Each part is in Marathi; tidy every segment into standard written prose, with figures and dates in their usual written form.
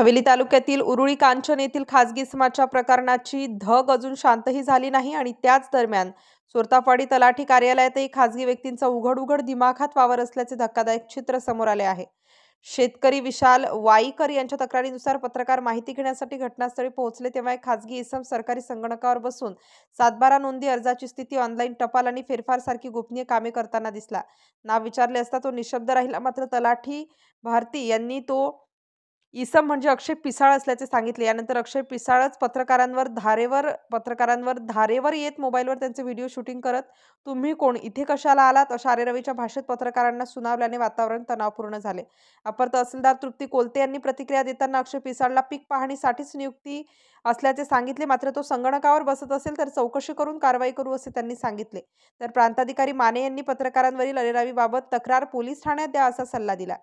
हवेली तालुक्यातील उरुळी कांचन येथील खासगी इसमाच्या प्रकरणाची धग अजून शांतही झाली नाही आणि त्याच दरम्यान सुरतापाडी तलाठी कार्यालयातही खासगी व्यक्तींचा उघड दिमाखात वावर असल्याचे धक्कादायक चित्र समोर आले आहे। शेतकरी विशाल वाईकर यांच्या तक्रारीनुसार पत्रकार माहिती घेण्यासाठी घटनास्थळी पोहोचले तेव्हा एक खासगी इसम सरकारी संगणकावर बसून 7/12 नोंदी, अर्जाची स्थिती, ऑनलाईन टपाल आणि फेरफार सारखी गोपनीय कामे करताना दिसला। नाव विचारले असता तो निशब्द राहिला, मात्र तलाठी भारती यांनी तो इसम म्हणजे अक्षय पिसाळ असल्याचे सांगितले। यानंतर अक्षय पिसाळच पत्रकारांवर धारेवर येत मोबाईलवर त्यांचे व्हिडिओ शूटिंग करत तुम्ही कोण, इथे कशाला आलात अशा आरेरवीच्या भाषेत पत्रकारांना सुनावल्याने वातावरण तणावपूर्ण झाले। अपर तहसीलदार तृप्ती कोलते यांनी प्रतिक्रिया देताना अक्षय पिसाळला पीक पाहणीसाठीच नियुक्ती असल्याचे सांगितले, मात्र तो संगणकावर बसत असेल तर चौकशी करून कारवाई करू असे त्यांनी सांगितले। तर प्रांताधिकारी माने यांनी पत्रकारांवरील अरेरावीबाबत तक्रार पोलीस ठाण्यात द्या असा सल्ला दिला।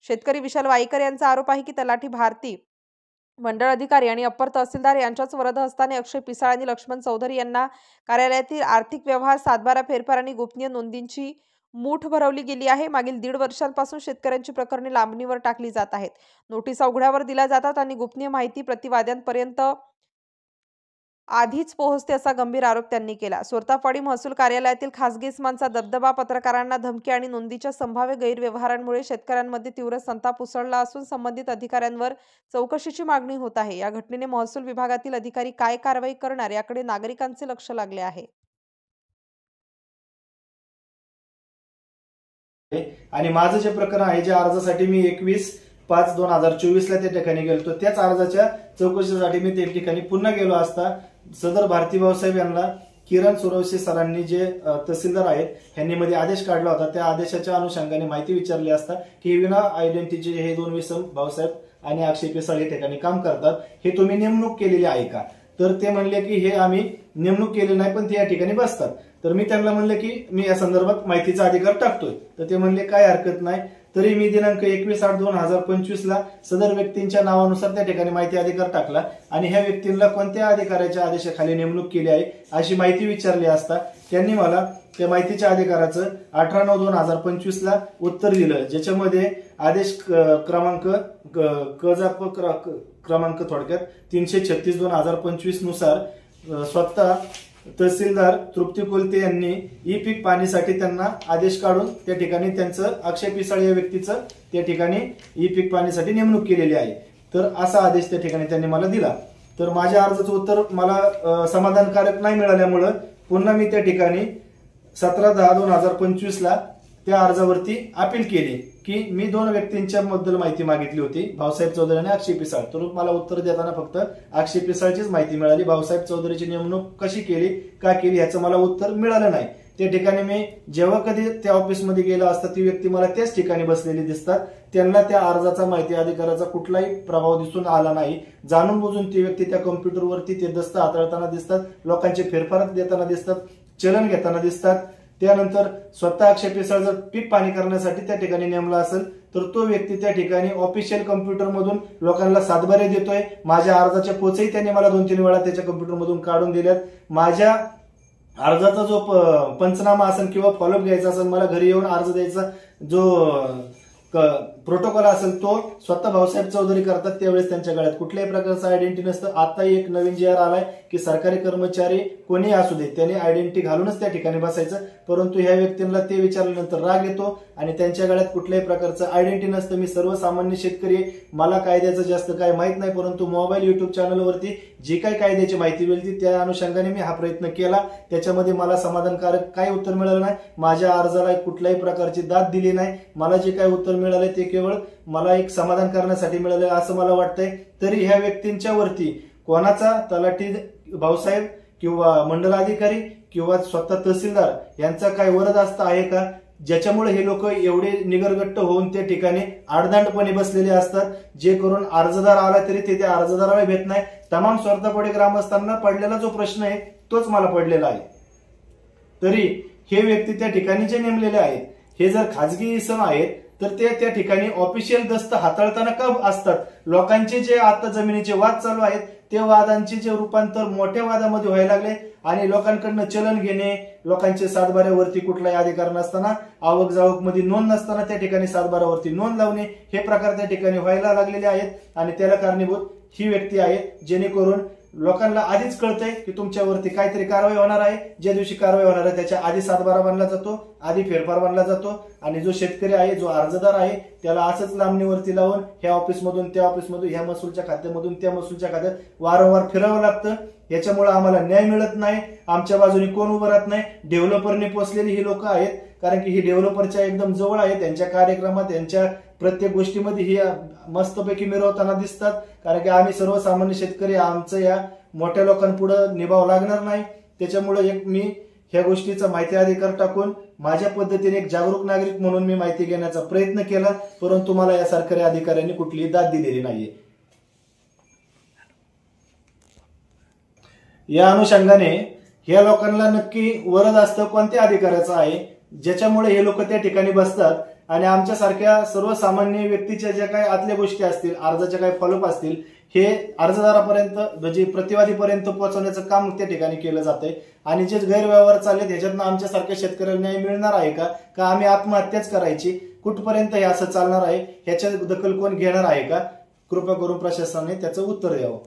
शेतकरी विशाल वाईकर यांचा आरोप आहे की तलाठी भारती, मंडळ अधिकारी आणि अप्पर तहसीलदार यांच्याच वरदहस्ताने अक्षय पिसाळ आणि लक्ष्मण चौधरी यांना कार्यालयातील आर्थिक व्यवहार, 7/12 फेरफार आणि गोपनीय नोंदींची मूठ भरवली गेली आहे। मागील 1.5 वर्षांपासून शेतकऱ्यांची प्रकरणे लांबणीवर टाकली जात आहेत, नोटीसा उघड्यावर दिल्या जातात आणि गोपनीय माहिती प्रतिवाद्यांपर्यंत आधीच पोहोचते असा गंभीर आरोप त्यांनी केला। सुरतापाडी महसूल कार्यालयातील खासगी इसमांचा दबदबा, पत्रकारांना धमकी आणि नोंदीच्या संभाव्य गैरव्यवहारांमुळे शेतकऱ्यांमध्ये तीव्र संताप उसळला असून संबंधित अधिकाऱ्यांवर चौकशीची मागणी होत आहे। या घटनेने महसूल विभागातील अधिकारी काय कारवाई करणार याकडे नागरिकांचे लक्ष लागले आहे। आणि माझं जे प्रकरण आहे, ज्या अर्जासाठी मी 21/5/2024 ला त्या ठिकाणी गेलो, त्याच अर्जाच्या चौकशीसाठी मी त्या ठिकाणी पुन्हा गेलो असता सदर भारती भाऊसाहेब यांना किरण सुरवशी सरांनी, जे तहसीलदार आहेत, यांनी मध्ये आदेश काढला होता। त्या आदेशाच्या अनुषंगाने माहिती विचारली असता की विना आयडेंटिटीचे हे 2 इसम भाऊसाहेब आणि अक्षय पिसाळ या ठिकाणी काम करतात, हे तुम्ही नेमणूक केलेली आहे का? तर ते म्हणले की हे आम्ही नेमणूक केले नाही, पण ते या ठिकाणी बसतात। तर मी त्यांना म्हणलं की मी या संदर्भात माहितीचा अधिकार टाकतोय, तर ते म्हणले काय हरकत नाही। तरी मी दिनांक 21/8/2025 ला सदर व्यक्तींच्या नावानुसार त्या ठिकाणी माहिती अधिकार टाकला आणि ह्या व्यक्तींना कोणत्या अधिकाऱ्याच्या आदेशाखाली नेमणूक केली आहे अशी माहिती विचारली असता त्यांनी मला त्या माहितीच्या अधिकाराचं 18/9/2025 ला उत्तर दिलं, ज्याच्यामध्ये आदेश क्रमांक क्रमांक थोडक्यात 336/2025 नुसार स्वतः तहसीलदार तृप्ती कोलते यांनी ई पीक पाहणीसाठी त्यांना आदेश काढून त्या ठिकाणी त्यांचं अक्षय पिसाळ या व्यक्तीचं त्या ठिकाणी ई पीक पाहणीसाठी नेमणूक केलेली आहे। तर असा आदेश त्या ठिकाणी त्यांनी मला दिला। तर माझ्या अर्जाचं उत्तर मला समाधानकारक नाही मिळाल्यामुळे पुन्हा मी त्या ठिकाणी 17/10/2025 ला त्या अर्जावरती अपील केली की मी 2 व्यक्तींच्या बद्दल माहिती मागितली होती, भाऊसाहेब चौधरी आणि अक्षय पिसाळ। तर मला उत्तर देताना फक्त अक्षय पिसाळचीच माहिती मिळाली, भाऊसाहेब चौधरीची नेमणूक कशी केली, का केली याचं मला उत्तर मिळालं नाही। त्या ठिकाणी मी जेव्हा कधी त्या ऑफिसमध्ये गेला असता ती व्यक्ती मला त्याच ठिकाणी बसलेली दिसतात, त्यांना त्या अर्जाचा माहिती अधिकाराचा कुठलाही प्रभाव दिसून आला नाही। जाणून बुजून ती व्यक्ती त्या कॉम्प्युटरवरती ते दस्त हाताळताना दिसतात, लोकांचे फेरफार देताना दिसतात, चलन घेताना दिसतात। त्यानंतर स्वतः अक्षय पिसाळ जर पीक पाहणी करण्यासाठी त्या ठिकाणी नेमला असेल तर तो व्यक्ती त्या ठिकाणी ऑफिशियल कॉम्प्युटर मधून लोकांना 7/12 देतोय। माझ्या अर्जाच्या पोचही त्यांनी मला 2-3 वेळा त्याच्या कॉम्प्युटर मधून काढून दिल्यात। माझ्या अर्जाचा जो पंचनामा असेल किंवा फॉलोअप घ्यायचा असेल, मला घरी येऊन अर्ज द्यायचा जो प्रोटोकॉल असेल तो स्वतः भाऊसाहेब चौधरी करतात, त्यावेळेस त्यांच्या गळ्यात कुठल्याही प्रकारचं आयडेंटिटी नसतं। आता एक नवीन जी आर आलाय की सरकारी कर्मचारी कोणी असू दे त्याने आयडेंटिटी घालूनच त्या ठिकाणी बसायचं, परंतु ह्या व्यक्तींना ते विचारल्यानंतर राग येतो आणि त्यांच्या गळ्यात कुठल्याही प्रकारचं आयडेंटिटी नसतं। मी सर्वसामान्य शेतकरी, मला कायद्याचं जास्त काय माहित नाही, परंतु मोबाईल युट्यूब चॅनलवरती जी काही कायद्याची माहिती मिळते त्या अनुषंगाने मी हा प्रयत्न केला। त्याच्यामध्ये मला समाधानकारक काही उत्तर मिळालं नाही, माझ्या अर्जाला कुठल्याही प्रकारची दाद दिली नाही। मला जे काही उत्तर मिळाले ते केवळ मला एक समाधान करण्यासाठी मिळाले असं मला वाटतंय। तरी ह्या व्यक्तींच्या वरती कोणाचा, तलाठी भाऊसाहेब किंवा मंडल अधिकारी किंवा स्वतः तहसीलदार यांचा काय वरदहस्त आहे का, ज्याच्यामुळे हे लोक एवढे निगरगट्ट होऊन त्या ठिकाणी आडदांडपणे बसलेले असतात, जे करून अर्जदार आला तरी ते त्या अर्जदाराला भेट नाही। तमाम सुरतापाडी ग्रामस्थांना पडलेला जो प्रश्न आहे तोच मला पडलेला आहे। तरी हे व्यक्ती त्या ठिकाणी जे नेमलेले आहेत हे जर खाजगी इसम आहेत तर ते त्या ठिकाणी ऑफिशियल दस्त हाताळताना का असतात? लोकांचे जे आता जमिनीचे वाद चालू आहेत ते वादांचे जे रूपांतर मोठ्या वादामध्ये व्हायला लागले आणि लोकांकडनं चलन घेणे, लोकांचे सातबाऱ्यावरती कुठलाही अधिकार नसताना, आवक जावक मध्ये नोंद नसताना त्या ठिकाणी सातबाऱ्यावरती नोंद लावणे, हे प्रकार त्या ठिकाणी व्हायला लागलेले आहेत आणि त्याला कारणीभूत ही व्यक्ती आहे, जेणेकरून लोकांना आधीच कळतंय की तुमच्यावरती काहीतरी कारवाई होणार आहे. ज्या दिवशी कारवाई होणार आहे त्याच्या आधी सातबारा बांधला जातो, आधी फेरफार बांधला जातो आणि जो शेतकरी आहे, जो अर्जदार आहे, त्याला असंच लांबणीवरती लावून ह्या ऑफिसमधून त्या ऑफिसमधून, ह्या महसूलच्या खात्यामधून त्या महसूलच्या खात्यात वारंवार फिरावं लागतं. याच्यामुळे आम्हाला न्याय मिळत नाही, आमच्या बाजूने कोण उभं राहत नाही. डेव्हलपरने पोचलेली ही लोक आहेत, कारण की ही डेव्हलपरच्या एकदम जवळ आहे. त्यांच्या कार्यक्रमात, त्यांच्या प्रत्येक गोष्टीमध्ये ही मस्तपैकी मिरवताना दिसतात, कारण की आम्ही सर्वसामान्य शेतकरी, आमचं या मोठ्या लोकांपुढे निभाव लागणार नाही. त्याच्यामुळे एक मी ह्या गोष्टीचा माहिती अधिकार टाकून माझ्या पद्धतीने एक जागरूक नागरिक म्हणून मी माहिती घेण्याचा प्रयत्न केला, परंतु मला या सरकारी अधिकाऱ्यांनी कुठलीही दाद दिलेली नाहीये. या अनुषंगाने ह्या लोकांना नक्की वरद असतं कोणत्या अधिकाऱ्याचं आहे, ज्याच्यामुळे हे लोक त्या ठिकाणी बसतात आणि आमच्यासारख्या सर्वसामान्य व्यक्तीच्या ज्या काही आतल्या गोष्टी असतील, अर्जाच्या काही फॉलोअप असतील, हे अर्जदारापर्यंत म्हणजे प्रतिवादीपर्यंत पोहोचवण्याचं काम त्या ठिकाणी केलं जातंय. आणि जे गैरव्यवहार चालले ह्याच्यातनं आमच्यासारख्या शेतकऱ्याला न्याय मिळणार आहे का आम्ही आत्महत्याच करायची, कुठपर्यंत हे असं चालणार आहे, ह्याच्या दखल कोण घेणार आहे का? कृपा करून प्रशासनाने त्याचं उत्तर द्यावं.